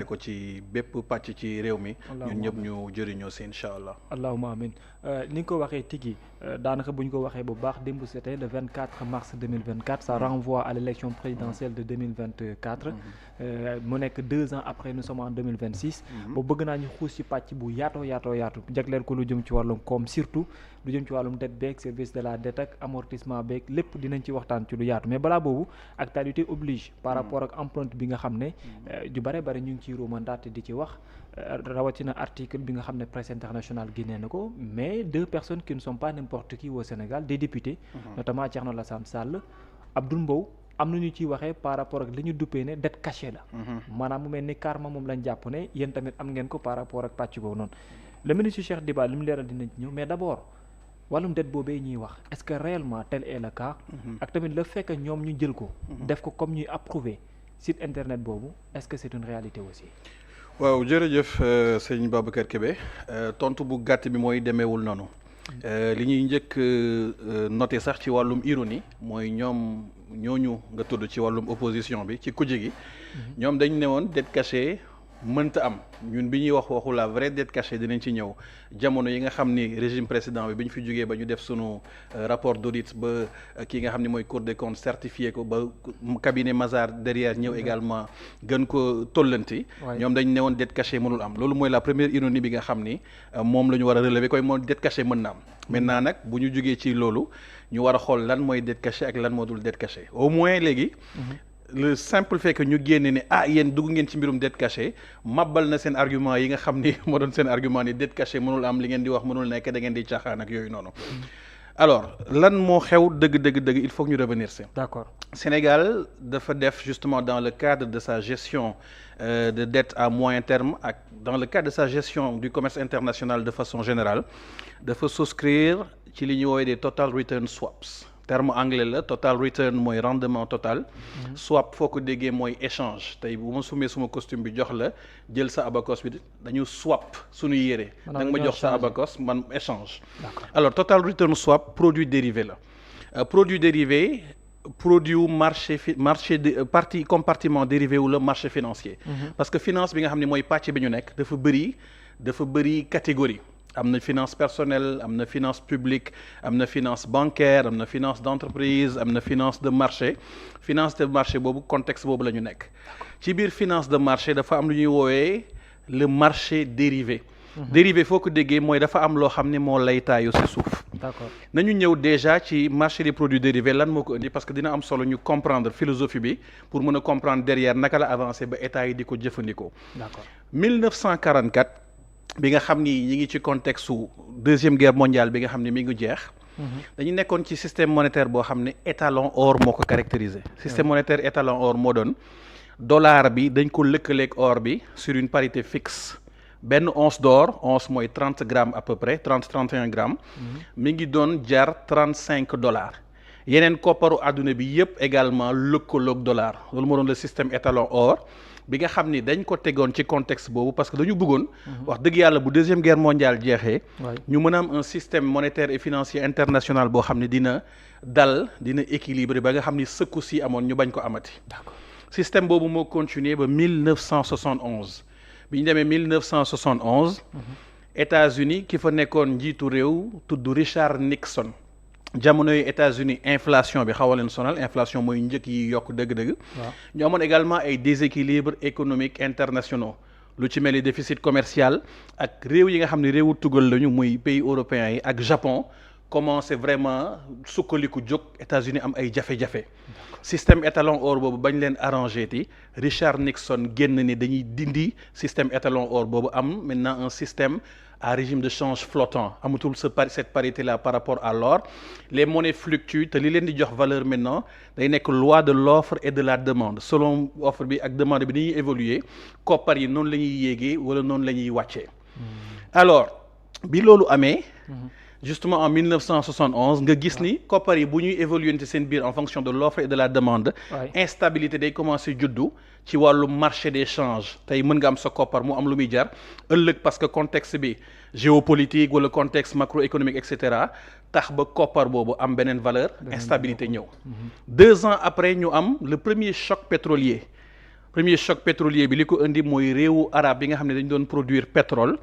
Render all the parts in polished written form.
ko ci bépp pàcc ci réew mi ñun ñëpp ñu jëriñoo si incha allah. allahuma amin ni nga ko waxee tigi daanaka bu ñu ko waxee bu baax démb c'était le 24 mars 2024 ça renvoie à l'élection présidentielle de 2024 mu nekk 2 ans après nous sommes en 2026 ba bëgg naa ñu xuus ci pàcc bu yaatu jagleel ko lu jëm ci wàllum koom surtout lu jëm ci wàllum dette beeg service de la dette ak amortissement beeg lépp dinañ ci waxtaan ci lu yaatu mais balaa boobu actualité oblige par rapport ak empreinte bi nga xam ne ju bare bari ñu ngi ciy romandaat di ci wax rawatina article bi nga xam ne presse internationale génnee na ko mais 2 personnes qui ne sont pas n'importe qui au Sénégal des députés notamment Thierno Alassane Sall Abdoul Mbow am na ñu ciy waxee par rapport ak li ñu duppee ne dette cachée la maanaam mu mel ni karma moom lañ jàpp ne yéen tamit am ngeen ko par rapport ak pàcc boobu noonu le ministre Cheikh Diba li mu leeral dina ci ñëw mais d'abord wàllum dette boobee ñuy wax est-ce que réellement tel est le cas ak tamit le fait que ñoom ñu jël ko def ko comme ñuy approuver site internet boobu est-ce que c'est une réalité aussi waaw jërëjëf sëñ Babacar Kébé tontu bu gàtt bi mooy demeewul noonu li ñuy njëkk noté sax ci wàllum ironie mooy ñooñu nga tudd ci wàllum opposition bi ci kujje gi ñoom dañ ne woon dette cachée mënta am ñun bi ñuy waxu la vraie dette cachée dinañ ci ñëw jamono yi nga xam ni régime précédent bi ñu fi jógee ba ñu def sunu rapport d'audit ba ki nga xam ni mooy Cour des comptes certifié ko ba cabinet Mazars derrière ñëw également gën ko tollanti ñoom dañ ne woon dette cachée mënul am loolu mooy la première ironie bi nga xam ni moom la ñu war a relever koy moom dette cachée mën na am maintenant nag bu ñu jógee ci loolu ñu war a xool lan mooy dette cachée ak lan moo dul dette cachée au moins léegi le simple fait que ñu génne ne yéen dugg ngeen ci mbirum dette cachée mabbal na seen argument yi nga xam ni moo doon seen argument ni dette cachée mënul am li ngeen di wax mënul nekk da ngeen di caaxaan ak yooyu noonu alors lan moo xew dëgg il faut que ñu revenir si d'accord Sénégal dafa def justement dans le cadre de sa gestion de dette à moyen terme ak dans le cadre de sa gestion du commerce international de façon générale dafa souscrire ci li ñuy woowee des total return swaps terme anglais la total return mooy rendement total swap foo ko déggee mooy échange tey bu ma sumee suma costume bi jox la jël sa abacos bi dañu swap suñu yére da nga ma jox sa abacos man échange alors total return swap produit dérivé la produit dérivé produit partie compartiment dérivé wu la marché financier parce que finance bi nga xam ne mooy pàcc bi ñu nekk dafa bëri catégorie am na finance personnelle am na finance publique am na finance bancaire am na finance d'entreprise am na finance de marché boobu contexte boobu la ñu nekk ci biir finance de marché dafa am lu ñuy woowee le marché dérivé dérivé foo ko déggee mooy dafa am loo xam ne moo lay taayu ci suuf d'accord nañu ñëw déjà ci marché des produits dérivés lan moo ko indi parce que dina am solo ñu comprendre philosophie bi pour mën a comprendre derrière naka la avancé ba état yi di ko jëfandikoo d'accord 1944 bi nga xam ni ñi ngi ci contexte su deuxième guerre mondiale bi nga xam ne mi ngi jeex dañu nekkoon ci système monétaire boo xam ne étalon or moo ko caractérisé système monétaire étalon or moo doon dollar bi dañ ko lëkkaleeg or bi sur une parité fixe benn once d'or once mooy 30 grammes à peu près 31 grammes mi ngi doon jar $35 yeneen kopparu àdduna bi yépp également lëkkaloog dollar loolu moo doon le système étalon or bi nga xam ni dañ ko tegoon ci contexte boobu parce que dañu bëggoon wax dëgg yàlla bu deuxième guerre mondiale jeexee ñu mën a am un système monétaire et financier international boo xam ne dina équilibré ba nga xam ni sëkku si amoon ñu bañ ko amati système boobu moo continuer ba 1971 bi ñu demee 1971 États-Unis ki fa nekkoon njiitu réew tudd Richard Nixon jamono yi États-Unis inflation bi xaw a leen sonal inflation mooy njëkk yi yokk dëgg-dëgg ñu amoon également ay déséquilibres économiques internationaux lu ci mel ni déficit commercial ak réew yi nga xam ne réewu tugal lañu muy pays européens yi ak Japon commencé vraiment sukkaliku jóg États-Unis am ay jafe-jafe système étalon or boobu bañ leen arrangé ti Richard Nixon génn ni dañuy dindi système étalon or boobu am maintenant un système à régime de change flottant amatul cette parité là par rapport à l'or les monnaies fluctuent te li leen di jox valeur maintenant day nekk loi de l'offre et de la demande selon offre bi ak demande bi dañuy évoluer koppar yi noonu la ñuy yéegee wala noonu la ñuy wàccee alors bi loolu amee justement en 1971 nga gis ni koppar yi bu ñuy évoluer ci seen biir en fonction de l'offre et de la demande instabilité day commencer juddu ci wàllu marché des changes tey mën nga am sa koppar mu am lu muy jar ëllëg parce que contexte bi géopolitique wala contexte macroéconomique et cetera tax ba koppar boobu am beneen valeur instabilité ñëw 2 ans après ñu am le premier choc pétrolier premier choc pétrolier bi li ko indi mooy réewu arabe bi nga xam ne dañu doon produire pétrole.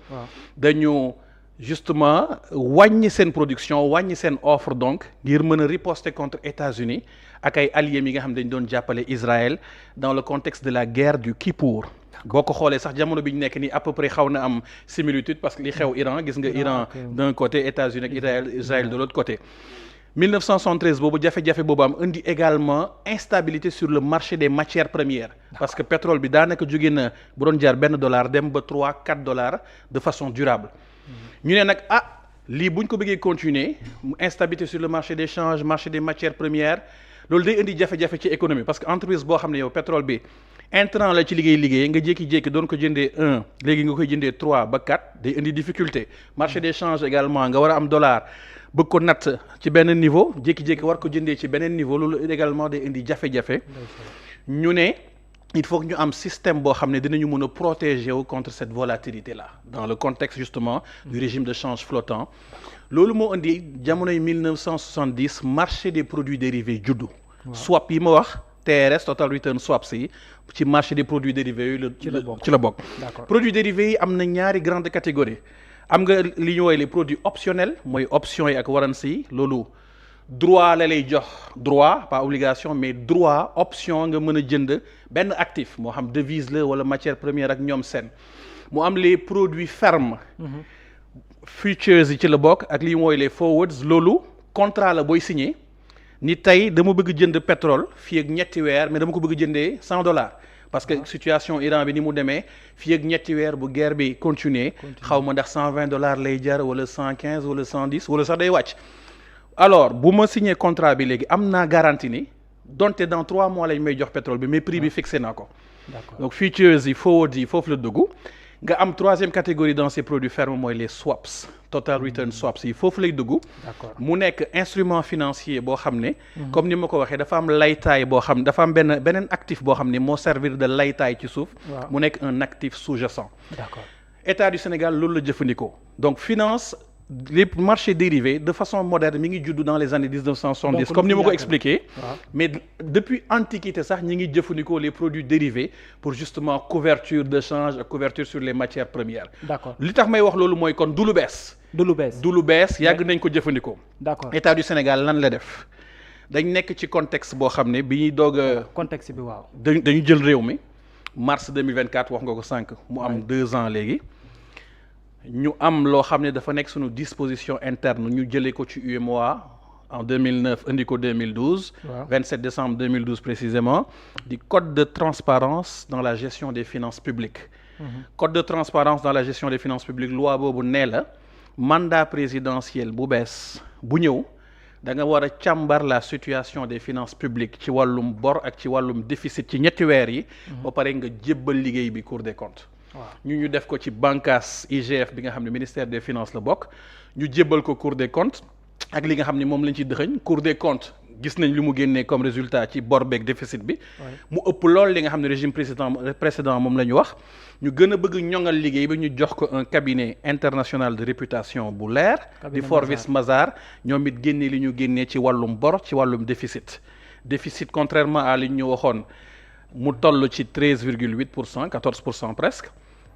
dañu justement wàññi seen production wàññi seen offre donc ngir mën a riposter contre États-Unis ak ay alliés yi nga xam ne dañu doon jàppale Israël dans le contexte de la guerre du Kippour. boo ko xoolee sax jamono bi ñu nekk nii à peu près xaw na am similitude parce que li xew Iran gis nga Iran d'un côté États-Unis ak Israël de l'autre côté. 1973 boobu jafe-jafe boobu am indi également instabilité sur le marché des matières premières parce que pétrole bi daanaka jóge na bu doon jar $1 dem ba $3-4 de façon durable ñu ne nag lii buñ ko bëggee continuer instabilité sur le marché des changes marché des matières premières loolu day indi jafe-jafe ci économie parce que entreprise boo xam ne yow pétrole bi intrant la ci liggéey nga jékki-jékki doon ko jëndee 1 léegi nga koy jëndee 3 ba 4 day indi difficulté marché des changes également nga war a am dollar bëgg ko natt ci benn niveau jékki-jékki war ko jëndee ci beneen niveau loolu également day indi jafe-jafe ñu ne il faut que ñu am système boo xam ne dinañu mën a protéger wu contre cette volatilité là dans le contexte justement du régime de change flottant loolu moo indi jamonoy 1970 marché des produits dérivés juddu swap yi ma wax TRS total return swaps yi ci marché des produits dérivés yooyu ci la bokk produits dérivés yi am na ñaari grandes catégories am nga li ñu woowee les produits optionnels mooy options yi ak warrants yi loolu droit la lay jox droit pas obligation mais droit option nga mën a jënd benn actif moo xam devise la wala matière première ak ñoom seen mu am les produits fermes futures yi ci la bokk ak li ñu woowee les forwards loolu contrat la booy signé ni tey dama bëgg jënd pétrole fii ak ñetti weer mais dama ko bëgg jëndee $100 parce que situation Iran bi ni mu demee fii ak ñetti weer bu guerre bi continuer xaw ma ndax $120 lay jar wala 115 wala 110 wala sax day wàcc alors bu ma signé contrat bi léegi am naa garantie ni donte dans 3 mois lañ may jox pétrole bi mais prix bi fixé naa ko donc futures yi forwards yi foofu la dugg nga am troisième catégorie dans ces produits fermes mooy les swaps total return swaps yi foofu lay dugg mu nekk instrument financier boo xam ne comme ni ma ko waxee dafa am laytaay boo xam dafa am beneen actif boo xam ne moo servir de laytaay ci suuf mu nekk un actif sous-jacent État du Sénégal loolu la jëfandikoo donc finance les marchés dérivés de façon moderne mi ngi judd dans les années 1970 comme ni ma ko expliqué mais depuis antiquité sax ñi ngi jëfandikoo les produits dérivés pour justement couverture de change ak couverture sur les matières premières li tax may wax loolu mooy kon du lu bees yàgg nañ ko jëfandikoo État du Sénégal lan la def dañ nekk ci contexte boo xam ne bi ñuy doog a contexte bi waaw dañu jël réew mi mars 2024 wax nga ko sànq mu am 2 ans léegi ñu am loo xam ne dafa nekk suñu disposition interne ñu jëlee ko ci UEMOA en 2009 indi ko 2012 27 décembre 2012 précisément di code de transparence dans la gestion des finances publiques code de transparence dans la gestion des finances publiques loi boobu nee la mandat présidentiel bu bees bu ñëw da nga war a càmbar la situation des finances publiques ci wàllum bor ak ci wàllum déficit ci ñetti weer yi ba pare nga jébbal liggéey bi Cour des comptes ñu def ko ci bànqaas IGF bi nga xam ne ministère des finances la bokk ñu jébbal ko Cour des comptes ak li nga xam ne moom lañ ci dëxëñ Cour des comptes gis nañ li mu génnee comme résultat ci bor beeg déficit bi mu ëpp lool li nga xam ne régime précédent moom la ñu wax ñu gën a bëgg ñoŋal liggéey bi ñu jox ko un cabinet international de réputation bu leer di Forvis Mazars ñoom it génnee li ñu génnee ci wàllum bor ci wàllum déficit contrairement à li ñu waxoon mu toll ci 13,8% 14% presque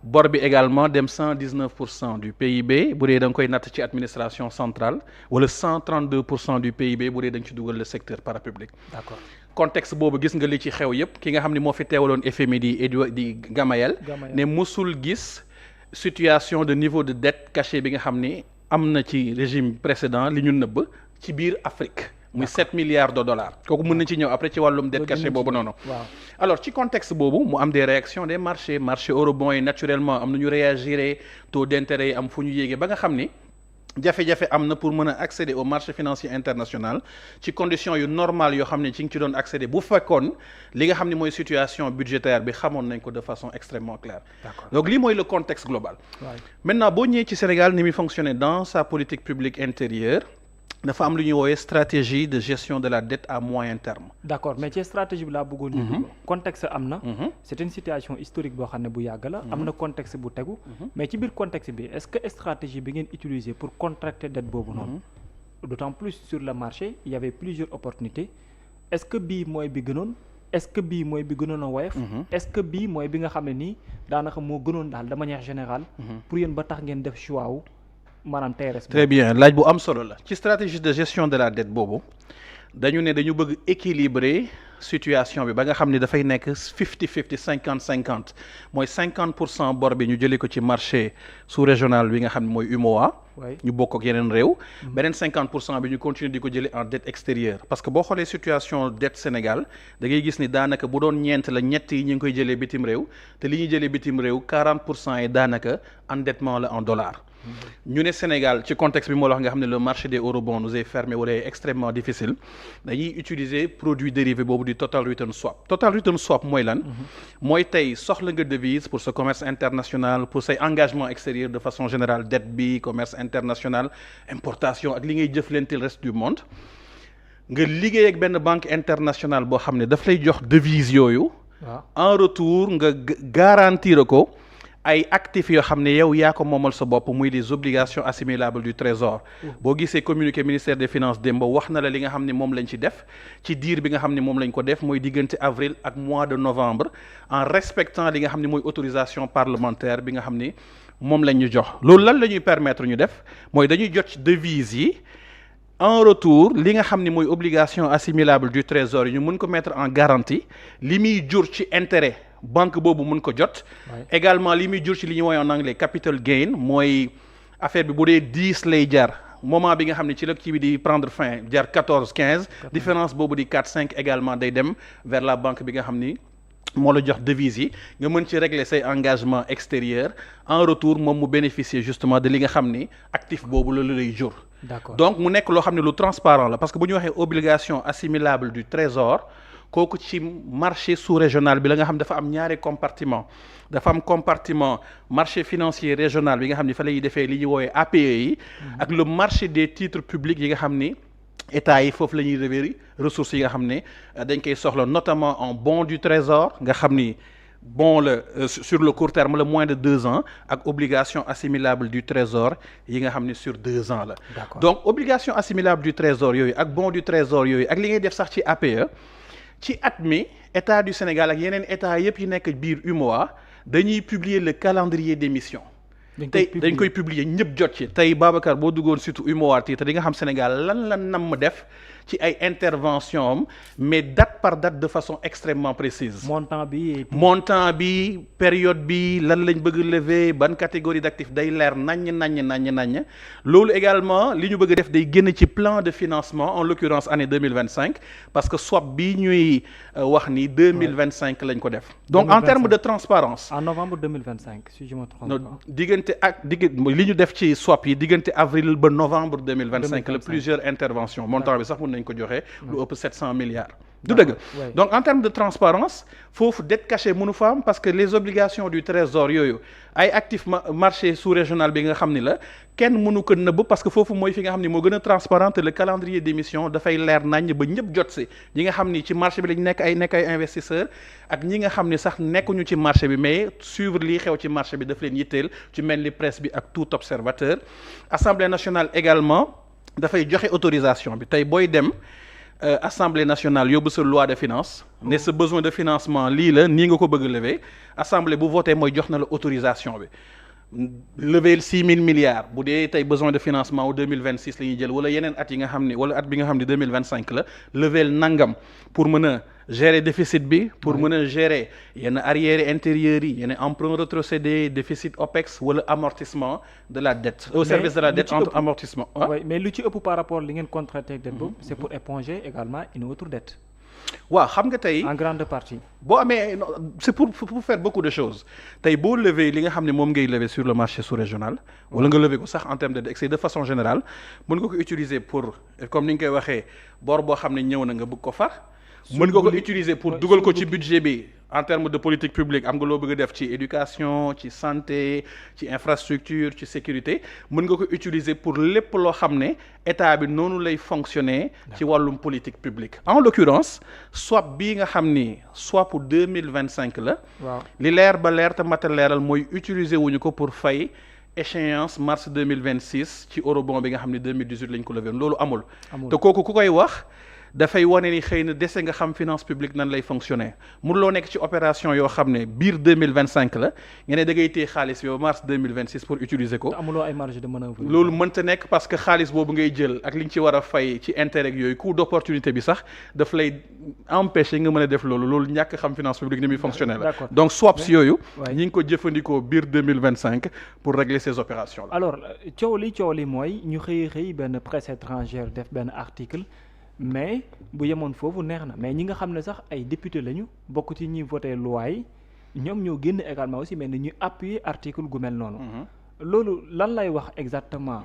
bor bi également dem 119% du PIB bu dee da nga koy natt ci administration centrale wala 132% du PIB bu dee da nga ci dugal le secteur parapublic. D'accord. Contexte boobu gis nga li ci xew yépp ki nga xam ne moo fi teewaloon FMI di Gamayel ne musul gis situation de niveau de dette cachée bi nga xam ni am na ci régime précédent li ñu nëbb ci biir Afrique. muy 7 milliards de dollars kooku mën na ci ñëw après ci wàllum dette cachée boobu noonu alors ci contexte boobu mu am des réactions des marchés eurobonds yi naturellement am na ñu réagir taux d'intérêt yi am fu ñu yéegee ba nga xam ni jafe-jafe am na pour mën a accéder au marché financier international ci conditions yu normales yoo xam ne ci ngi ci doon accéder bu fekkoon li nga xam ne mooy situation budgétaire bi xamoon nañ ko de façon extrêmement claire. Donc lii mooy le contexte global. Maintenant boo ñëwee ci Sénégal ni muy fonctionner dans sa politique publique intérieure dafa am lu ñuy woowee stratégie de gestion de la dette à moyen terme. D'accord, mais ci stratégie bi laa bëggoon ñu dugg. Contexte am na. C'est une situation historique boo xam ne bu yàgg la. am na contexte bu tegu. mais ci biir contexte bi est-ce que stratégie bi ngeen utiliser pour contracter dette boobu noonu. d'autant plus sur le marché il y avait plusieurs opportunités est-ce que bii mooy bi gënoon est-ce que bii mooy bi gënoon a woyof. est-ce que bii mooy bi nga xam ne nii daanaka moo gënoon daal de manière générale. pour yéen ba tax ngeen def choix wu maanaam TRS. très bien laaj bu am solo la ci stratégie de gestion de la dette boobu dañu ne dañu bëgg équilibrer situation bi ba nga xam ne dafay nekk 50-50 50-50 mooy 50% bor bi ñu jëlee ko ci marché sous-régional bi nga xam ne mooy UMOA. ñu bokk ak yeneen réew. beneen 50% bi ñu continuer di ko jëlee en dette extérieure parce que boo xoolee situation dette Sénégal da ngay gis ni daanaka bu doon ñeent la ñett yi ñu ngi koy jëlee bitim réew te li ñuy jëlee bitim réew 40% yi daanaka endettement la en dollars. ñu ne Sénégal ci contexte bi moo la wax nga xam ne le marché des eurobonds nous est fermé wala est extrêmement difficile dañuy utiliser produit dérivé boobu di total return swap. total return swap mooy lan. mooy tey soxla nga devise pour ce commerce international pour say engagement extérieur de façon générale dette bi commerce international importation ak li ngay jëflanteel reste du monde nga liggéey ak benn banque internationale boo xam ne daf lay jox devise yooyu. en retour nga garantir ko. ay actifs yoo xam ne yow yaa ko moomal sa bopp muy les obligations assimilables du trésor boo gisee communiqué ministère des finances démb wax na la li nga xam ne moom lañ ci def ci diir bi nga xam ne moom lañ ko def mooy diggante avril ak mois de novembre en respectant li nga xam ne mooy autorisation parlementaire bi nga xam ne moom lañ ñu jox loolu lan la ñuy permettre ñu def mooy dañuy jot ci devises yi en retour li nga xam ne mooy obligation assimilable du trésor yi ñu mën ko mettre en garantie li muy jur ci intérêt banque boobu mën ko jot. également li muy jur ci li ñuy woowee en anglais capital gain mooy affaire bi bu dee 10 lay jar moment bi nga xam ne ci la kii bi di prendre fin jar 14 15. différence boobu di 4 5 également day dem vers la banque bi nga xam ni moo la jox devise yi nga mën ci régler say engagement extérieur en retour moom mu bénéficier justement de li nga xam ni actif boobu la lay jur. d'accord donc mu nekk loo xam ne lu transparent la parce que bu ñu waxee obligation assimilable du trésor. kooku ci marché sous-régional bi la nga xam dafa am ñaari compartiment dafa am compartiment marché financier régional bi nga xam ni fa lay defee li ñuy woowee APE yi ak le marché des titres publics yi nga xam ni état yi foofu la ñuy révéri ressources yi nga xam ne dañ koy soxla notamment en bon du trésor nga xam ni bon la sur le court terme la moins de 2 ans ak obligation assimilable du trésor yi nga xam ne sur 2 ans la donc obligation assimilable du trésor yooyu ak bon du trésor yooyu ak li ngay def sax ci APE ci at mi état du Sénégal ak yeneen état yëpp yi nekk biir UMOA dañuy publier le calendrier d'émission tey dañ koy publier ñëpp jot ci tey Babacar boo duggoon surtout UMOA te di nga xam Sénégal lan la namm def ci ay intervention am mais date par date de façon extrêmement précise. montant bi période bi lan lañ bëgg lever ban catégorie d'actifs day leer naññ loolu également li ñu bëgg def day génn ci plan de financement en l'occurrence année 2025 parce que swap bi ñuy wax ni 2025 lañ ko def. donc 2025. En termes de transparence en novembre 2025 si je me trompe pas. diggante li ñu def ci swap yi diggante avril ba novembre 2025 la plusieurs interventions montant bi sax nañ ko joxe lu ëpp 700 milliards du dëgg donc en termes de transparence foofu dette cachée mënu fa am parce que les obligations du trésor yooyu ay actifs marché sous-régional bi nga xam ni la kenn mënu ko nëbb parce que foofu mooy fi nga xam ni moo gën a transparent le calendrier d'émission dafay leer naññ ba ñëpp jot si ñi nga xam ni ci marché bi lañ nekk ay investisseurs ak ñi nga xam ni sax nekkuñu ci marché bi mais suivre lii xew ci marché bi daf leen yitteel ci mel ni presse bi ak tout observateur Assemblée nationale également dafay joxe autorisation bi tey booy dem Assemblée nationale yóbbu sa loi de finances ne sa besoin de financement lii la nii nga ko bëgg lever assemblée bu voté mooy jox na la autorisation bi lever 6 000 milliards bu dee tey besoin de financement wu 2026 la ñuy jël wala yeneen at yi nga xam ni wala at bi nga xam ni 2025 la lever nangam pour mën a gérer déficit bi pour mën a gérer yenn arriérés intérieurs yi yenn emprunt rétrocédé déficit OPEX wala amortissement de la dette au service de la dette entre amortissement mais lu ci ëpp par rapport li ngeen contracté ak dette boobu c'est pour éponger également une autre dette waaw xam nga tey en grande partie boo amee c'est pour faire beaucoup de choses tey boo lever li nga xam ne moom ngay lever sur le marché sous-régional wala nga lever ko sax en termes de dette de façon générale mën nga ko utiliser pour comme ni nga koy waxee bor boo xam ne ñëw na nga bëgg ko far mën nga ko utiliser pour dugal ko ci budget bi en termes de politique publique am nga loo bëgg a def ci éducation ci santé ci infrastructure ci sécurité mën nga ko utiliser pour lépp loo xam ne état bi noonu lay fonctionner ci wàllum politique publique en l'occurrence swap bii nga xam ni swap 2025 la li leer ba leer te mata leeral mooy utiliser wuñu ko pour fay échéance mars 2026 ci eurobond bi nga xam ne 2018 lañ ko levé loolu amul te kooku ku koy wax dafay wane ni xëy na dese nga xam finance publique nan lay fonctionner mënuloo nekk ci opération yoo xam ne biir 2025 la nga ne da ngay téye xaalis bi ba mars 2026 pour utiliser ko. te amuloo ay marge de manœuvre. loolu mënta nekk parce que xaalis boobu ngay jël ak li nga ci war a fay ci intérêt yooyu coût d'opportunité bi sax daf lay empêcher nga mën a def loolu ñàkk xam finance publique ni muy fonctionner la. donc swaps yooyu. ñi ngi ko jëfandikoo biir 2025 pour régler ces opérations là. alors coow li mooy ñu xëy benn presse étrangère def benn article. mais bu yemoon foofu neex na mais ñi nga xam ne sax ay député lañu bokk ci ñuy voté loi yi ñoom ñoo génn également aussi mais ni ñuy appuyer article gu mel noonu. loolu lan lay wax exactement.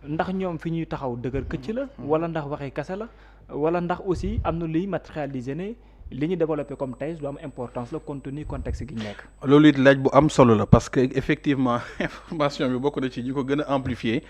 ndax ñoom fi ñuy taxaw dëgër këcc la. wala ndax waxee kase la. wala ndax aussi am na luy matérialiser ne li ñu développé comme thèse lu am importance la compte tenu contexte gi ñu nekk. loolu it laaj bu am solo la parce que effectivement information bi bokk na ci ñi ko gën a amplifier.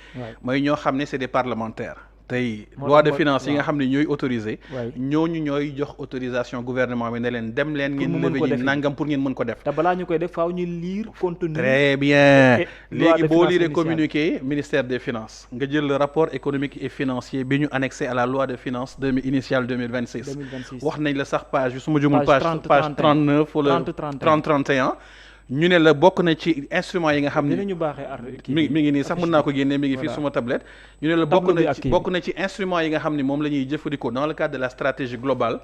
mooy ñoo xam ne c'est des parlementaires. tey loi de finances yi nga xam ne ñooy autorisé ñooñu ñooy jox autorisation gouvernement bi ne leen dem leen ngeen lever ñi nangam pour ngeen mën ko def te balaa ñu koy def faaw ñu lire contenu très bien léegi boo lire communiqué ministère des finances nga jël le rapport économique et financier bi ñu annexé à la loi de finances initiale 2026 wax nañ la sax page bi su ma jumul page 39 wala 30-31 ñu ne la bokk na ci instrument yi nga xam ne mi ngi nii sax mën naa ko génnee mi ngi fii suma tablette ñu ne la bokk na ci instrument yi nga xam ne moom la ñuy jëfandikoo dans le cadre de la stratégie globale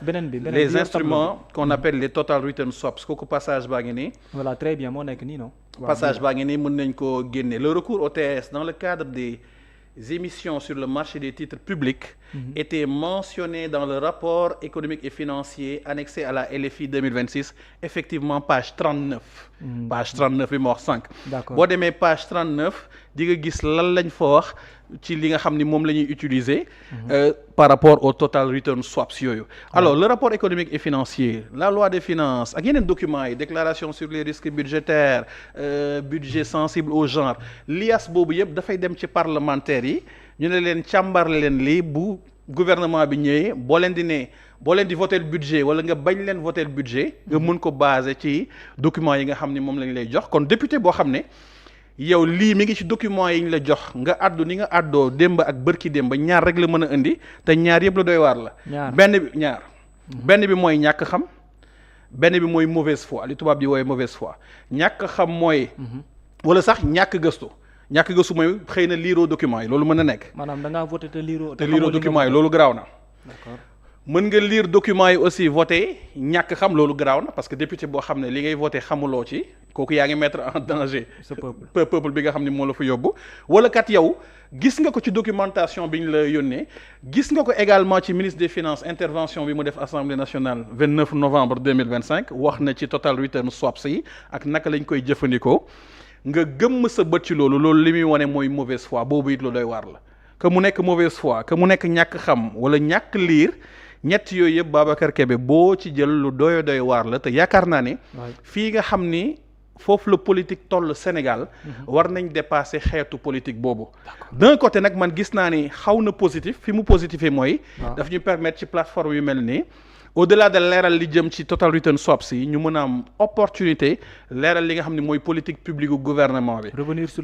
les instruments qu'on appelle les total return swaps kooku passage baa ngi nii voilà très bien moo nekk nii non passage baa ngi nii mën nañ ko génne le recours au TS dans le cadre des émissions sur le marché des titres publics était mentionné dans le rapport économique et financier annexé à la LFI 2026 effectivement page 39 page 39 bi ma wax sànq boo demee page 39 di nga gis lan lañ fa wax ci li nga xam ni moom la ñuy utiliser par rapport au total return swaps yooyu alors le rapport économique et financier la loi des finances ak yeneen documents yi déclaration sur les risques budgétaires budget sensible au genre lias boobu yëpp dafay dem ci parlementaires yi ñu ne leen càmbar leen lii bu gouvernement bi ñëwee boo leen di voter budget wala nga bañ leen voter budget nga mën ko baser ci documents yi nga xam ni moom lañ lay jox kon député boo xam ne yow lii mi ngi ci document yi ñu la jox nga àddu ni nga àddoo démb ak bërki démb ñaar rek la mën a indi te ñaar yëpp la doy waar la benn bi mooy ñàkk xam benn bi mooy mauvaise foi li tubaab bi woowe mauvaise foi ñàkk xam mooy wala sax ñàkk gëstu mooy xëy na liiroo document yi loolu mën na nekk maanaam da ngaa voté te liiroo document yi loolu garaaw na d'accord mën nga lire document yi aussi voté ñàkk xam loolu garaaw na parce que député boo xam ne li ngay voté xamuloo ci kooku yaa ngi mettre en danger peuple bi nga xam ne moo la fa yóbbu wala kat yow gis nga ko ci documentation bi ñu la yónnee gis nga ko également ci ministre des finances intervention bi mu def assemblée nationale 29 novembre 2025 wax na ci total return swaps yi ak naka lañ koy jëfandikoo nga gëmm sa bët ci loolu li muy wane mooy mauvaise foi boobu it lu doy waar la que mu nekk mauvaise foi que mu nekk ñàkk xam wala ñàkk lire ñett yooyu yëpp Babacar Kébé boo ci jël lu doy waar la te yaakaar naa ne fii nga xam ni foofu la politique toll Sénégal war nañ dépasser xeetu politique boobu d'un côté nag man gis naa ni xaw na positif fi mu positifé mooy daf ñu permettre ci plateforme yu mel nii au-delà de leeral li jëm ci total return swaps yi ñu mën a am opportunité leeral li nga xam ne mooy politique publique gu gouvernement bi. revenir sur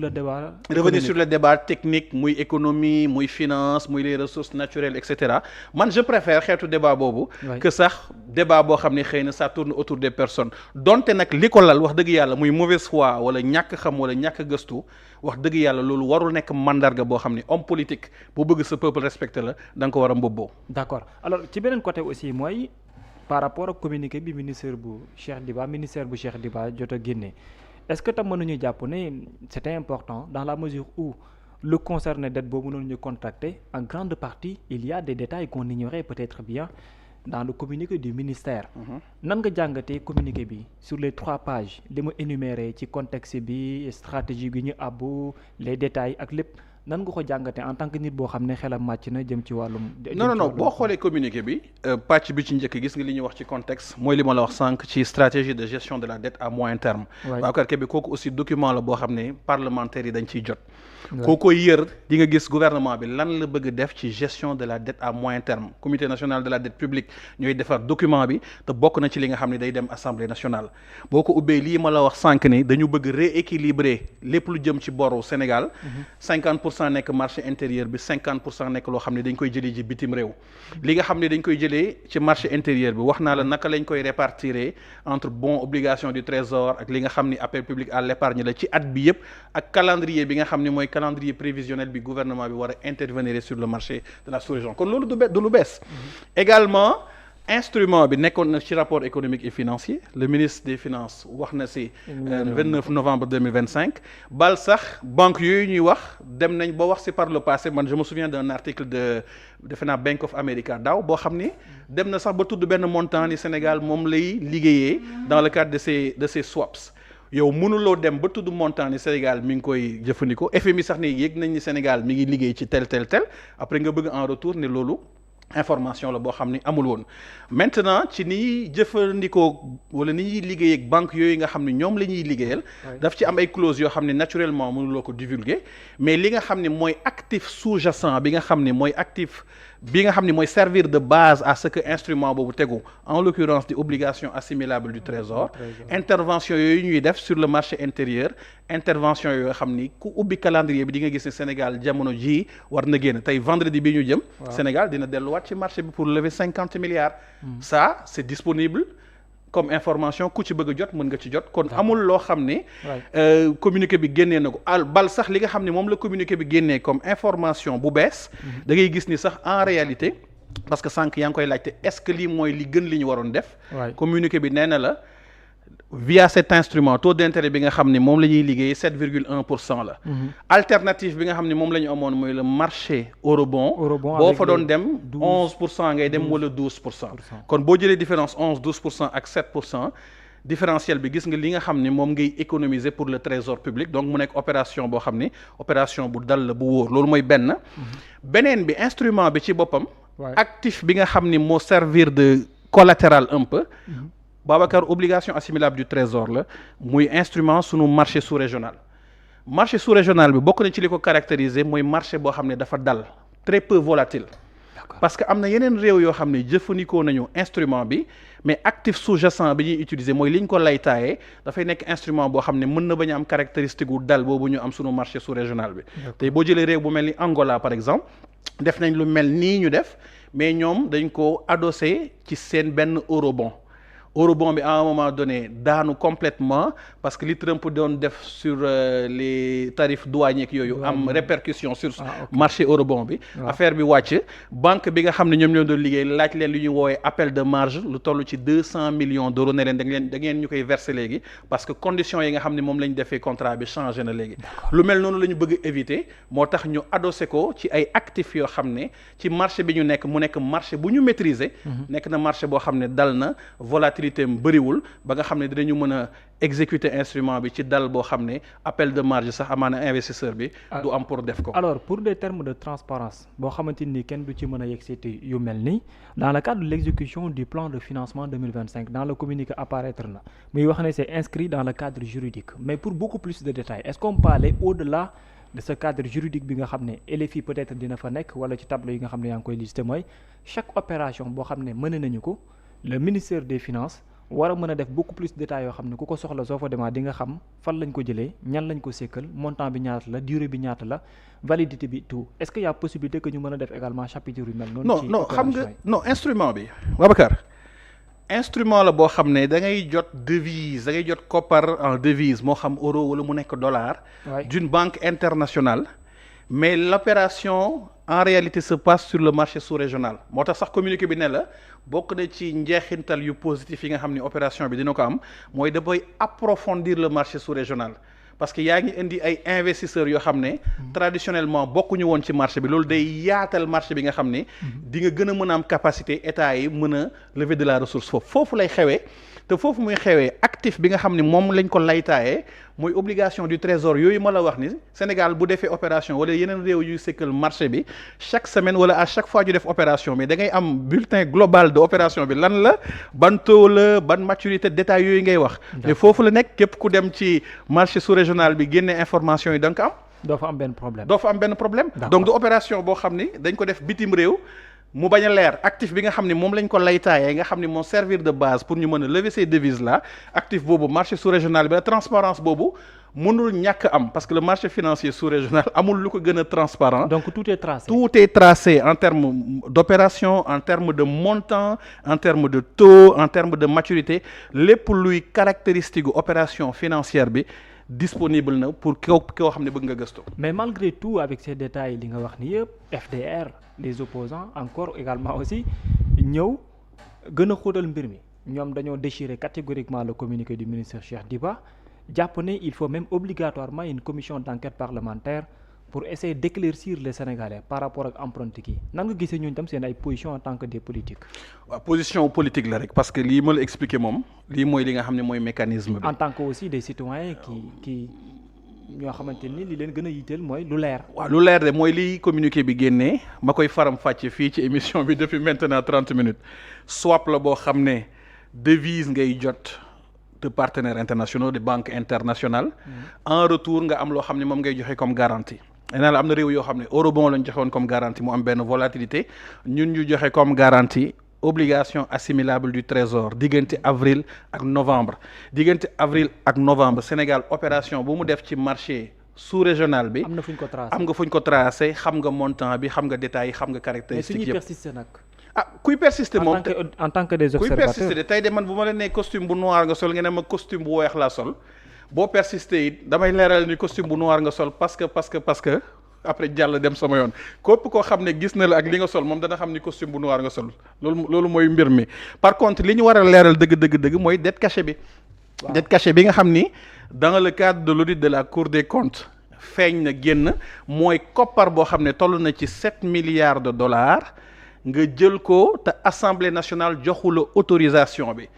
le débat technique muy économie muy finance muy les ressources naturelles et cetera man je préfère xeetu débat boobu. que sax débat boo xam ne xëy na ça tourne autour des personnes donte nag li ko lal wax dëgg yàlla muy mauvaise foi wala ñàkk xam wala ñàkk gëstu wax dëgg yàlla loolu warul nekk mandarga boo xam ne homme politique bu bëgg sa peuple respecté la da nga ko war a mbobboo. d'accord alors ci beneen côté aussi mooy. par rapport ak communiqué bi ministère bu Cheikh Diba jot a génne est-ce que tam mënuñu jàpp ne c'était important dans la mesure où le concerné dette boobu noonu ñu contracté en grande partie il y a des détails qu'on ignorait peut-être bien dans le communiqué du ministère. nan nga jàngatee communiqué bi sur les 3 pages li mu énuméré ci contexte bi stratégie bi ñu àbbu les détails ak lépp. nan nga ko jàngatee en tant que nit boo xam ne xelam màcc na jëm ci wàllum. non boo xoolee communiqué bi pàcc bi ci njëkk gis nga li ñuy wax ci contexte mooy li ma la wax sànq ci stratégie de gestion de la dette à moyen terme. Babacar Kébé kooku aussi document la boo xam ne parlementaires yi dañ ciy jot. koo koy yër di nga gis gouvernement bi lan la bëgg def ci gestion de la dette à moyen terme comité national de la dette publique ñooy defar document bi te bokk na ci li nga xam ne day dem assemblée nationale boo ko ubbee lii ma la wax sànq ni dañu bëgg rééquilibrer lépp lu jëm ci boru Sénégal 50% nekk marché intérieur bi 50% nekk loo xam ne dañ koy jëlee ji bitim réew li nga xam ne dañ koy jëlee ci marché intérieur bi wax naa la naka lañ koy répartir entre bons obligations du trésor ak li nga xam ni appel public à l'épargne la ci at bi yëpp ak calendrier bi nga xam ne mooy calendrier prévisionnel bi gouvernement bi war a intervenir sur le marché de la sous-région kon loolu du lu bees également instrument bi nekkoon na ci rapport économique et financier le ministre des finances wax na ci 29 novembre 2025 bal sax banque yooyu ñuy wax dem nañ ba wax ci par le passé man je me souviens d'un article de defe naa Bank of America daaw boo xam ni dem na sax ba tudd benn montant ni Sénégal moom lay liggéeyee dans le cadre de ces swaps yow mënuloo dem ba tudd montant ni Sénégal mi ngi koy jëfandikoo FMI sax ni yéeg nañ ni Sénégal mi ngi liggéey ci tel après nga bëgg en retour ne loolu information la boo xam ni amul woon maintenant ci ni ñuy jëfandikoo wala ni ñuy liggéey ak banque yooyu nga xam ne ñoom la ñuy liggéeyal daf ci am ay clauses yoo xam ne naturellement mënuloo ko divulguer mais li nga xam ne mooy actif sous-jacent bi nga xam ne mooy actif bi nga xam ne mooy servir de base à ce que instrument boobu tegu en l'occurrence des obligations assimilables du trésor intervention yooyu ñuy def sur le marché intérieur intervention yooyu xam ni ku ubbi calendrier bi di nga gis ne Sénégal jamono ji war na génn tey vendredi bi ñu jëm Sénégal dina delluwaat ci marché bi pour lever 50 milliards ça c'est disponible comme information ku ci bëgg a jot mën nga ci jot kon amul loo xam ne communiqué bi génnee na ko bal sax li nga xam ne moom la communiqué bi génnee comme information bu bees da ngay gis ni sax en réalité parce que sànq yaa ngi koy laajte est-ce que lii mooy li gën li ñu waroon def communiqué bi nee na la via cet instrument taux d'intérêt bi nga xam ne moom la ñuy liggéey 7,1% la alternative bi nga xam ne moom la ñu amoon mooy le marché eurobond boo fa doon dem 11% ngay dem wala 12% kon boo jëlee différence 12% ak 7% différentiel bi gis nga li nga xam ne moom ngay économiser pour le trésor public donc mu nekk opération boo xam ne opération bu dal la bu wóor loolu mooy beneen bi instrument bi ci boppam actif bi nga xam ne moo servir de collatéral un peu Babacar obligation assimilable du trésor la muy instrument sunu marché sous-régional bi bokk na ci li ko caractériser mooy marché boo xam ne dafa dal très peu volatile parce que am na yeneen réew yoo xam ne jëfandikoo nañu instrument bi mais actif sous-jacent bi ñuy utiliser mooy li ñu ko laytaayee dafay nekk instrument boo xam ne mën na bañ a am caractéristique gu dal boobu ñu am sunu marché sous-régional bi tey boo jëlee réew bu mel ni Angola par exemple def nañ lu mel nii ñu def mais ñoom dañ ko adossé ci seen benn eurobond bi à un moment donné daanu complètement parce que li Trump doon def sur les tarifs douaniers yooyu am répercussion sur marché eurobond bi affaire bi wàcc banque bi nga xam ne ñoom ñoo doon liggéey laaj leen lu ñuy woowee appel de marge lu toll ci 200 millions d'euros ne leen da ngeen ñu koy verser léegi parce que conditions yi nga xam ne moom la ñu defee contrat bi changé na léegi lu mel noonu la ñu bëgg éviter moo tax ñu adossé ko ci ay actifs yoo xam ne ci marché bi ñu nekk mu nekk marché bu ñu maîtriser nekk na marché boo xam ne dal na volatilité bëriwul ba nga xam ne dinañu mën a exécuter instrument bi ci dal boo xam ne appel de marge sax amaana investisseur bi du am pour def ko alors pour des termes de transparence boo xamante ni kenn du ci mën a yegseeti yu mel ni dans le cadre de l'exécution du plan de financement 2025 dans le communiqué apparaître na muy wax ne c'est inscrit dans le cadre juridique mais pour beaucoup plus de détails est-ce qu'on peut aller au-delà de ce cadre juridique bi nga xam ne LFI peut-être dina fa nekk wala ci tableau yi nga xam ne yaa ngi koy listé mooy chaque opération boo xam ne mën nañu ko le ministère des finances war a mën a def beaucoup plus de détails yoo xam ne ku ko soxla soo fa demaa di nga xam fan lañ ko jëlee ñan lañ ko sékkal montant bi ñaata la durée bi ñaata la validité bi tout est-ce qu'il y a possibilité que ñu mën a def également chapitre yu mel noonu non xam nga instrument bi Babacar instrument la boo xam ne da ngay jot devise da ngay jot koppar en devise moo xam euro wala mu nekk dollar d'une banque internationale mais l'opération en réalité se passe sur le marché sous-régional moo tax sax communiqué bi ne la bokk na ci njeexintal yu positif yi nga xam ne opération bi dina ko am mooy dafay approfondir le marché sous-régional parce que yaa ngi indi ay investisseurs yoo xam ne traditionnellement bokkuñu woon ci marché bi loolu day yaatal marché bi nga xam ne di nga gën a mën a am capacité état yi mën a lever de la ressource foofu lay xewee te foofu muy xewee actif bi nga xam ne moom lañ ko laytaayee mooy obligation du trésor yooyu ma la wax ni Sénégal bu defee opération wala yeneen réew yu sëkkal marché bi chaque semaine wala à chaque fois ñu def opération bi da ngay am bulletin global de opération bi lan la ban taux la ban maturité détail yooyu ngay wax mais foofu la nekk képp ku dem ci marché sous-régional bi génne information yi da nga ko am doo fa am benn problème donc du opération boo xam ni dañ ko def bitim réew mu bañ a leer actif bi nga xam ne moom lañ ko laytaayee nga xam ne moo servir de base pour ñu mën a lever ces devises là actif boobu marché sous-régional bi la transparence boobu mënul ñàkk am parce que le marché financier sous-régional amul lu ko gën a transparent. Donc tout est tracé. Tout est tracé en termes d'opération, en termes de montant, en termes de taux, en termes de maturité lépp luy caractéristique opération financière bi disponible na pour koo xam ne bëgg nga gëstu. Mais malgré tout avec ces détails li nga wax ni yëpp FDR les opposants encore également aussi ñëw gën a xóotal mbir mi ñoom dañoo déchirer catégoriquement le communiqué du ministre Cheikh Diba jàpp ne il faut même obligatoirement une commission d'enquête parlementaire pour essayer d'éclaircir les Sénégalais par rapport ak empreinte kii nan nga gisee ñooñu tam seen ay position en tant que des politiques. waaw position politique la rek parce que lii ma la expliqué moom lii mooy li nga xam ne mooy mécanisme bi. en tant que aussi des citoyens qui ñoo xamante ni li leen gën a yitteel mooy lu leer. waaw lu leer de mooy liy communiqué bi génnee ma koy faram fàcce fii ci émission bi depuis maintenant 30 minutes swap la boo xam ne devise ngay jot de partenaires internationaux de banques internationales. En retour nga am loo xam ne moom ngay joxe comme garantie. nee la am na réew yoo xam ne eurobond lañ joxewoon comme garantie mu am benn volatilité ñun ñu joxe comme garantie obligation assimilable du trésor diggante avril ak novembre Sénégal opération bu mu def ci marché sous-régional bi. am na fu ñu ko tracé am nga fu ñu ko tracé xam nga montant bi xam nga détails yi xam nga caractéristiques yëpp. mais su ñuy persister nag. kuy persister moom en tant que des observateurs kuy persister de tey de man bu ma la nee costume bu noir nga sol nga ne ma costume bu weex laa sol. boo persister it damay leeral ni costume bu noir nga sol parce que après jàll dem sama yoon képp koo xam ne gis na la ak li nga sol moom dana xam ni costume bu noir nga sol loolu mooy mbir mi par contre li ñu war a leeral dëgg mooy dette cachée bi. waaw dette cachée bi nga xam ni dans le cadre de l'audit de la Cour des comptes feeñ na génn mooy koppar boo xam ne toll na ci 7 milliards de dollars nga jël ko te Assemblée nationale joxu la autorisation bi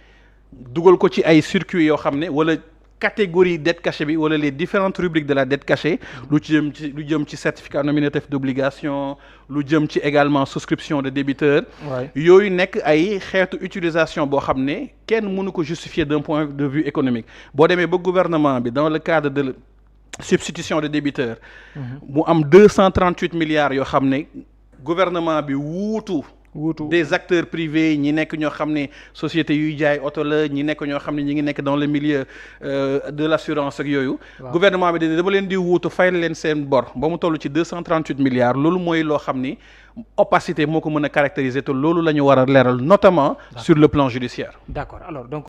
dugal ko ci ay circuits yoo xam ne wala. catégorie dette cachée bi wala les différentes rubriques de la dette cachée lu jëm ci certificat nominatif d'obligation lu jëm ci également souscription de débiteur yooyu nekk ay xeetu utilisation boo xam ne kenn mënu ko justifier d'un point de vue économique boo demee ba gouvernement bi dans le cadre de substitution de débiteur mu am 238 milliards yoo xam ne gouvernement bi wuutu des acteurs privés ñi nekk ñoo xam ne société yuy jaay oto la ñi nekk ñoo xam ne ñi ngi nekk dans le milieu de l'assurance ak yooyu gouvernement bi dama leen di wuutu fayal leen seen bor ba mu toll ci 238 milliards loolu mooy loo xam ni opacité moo ko mën a caractériser te loolu la ñu war a leeral notamment sur le plan judiciaire. D'accord alors donc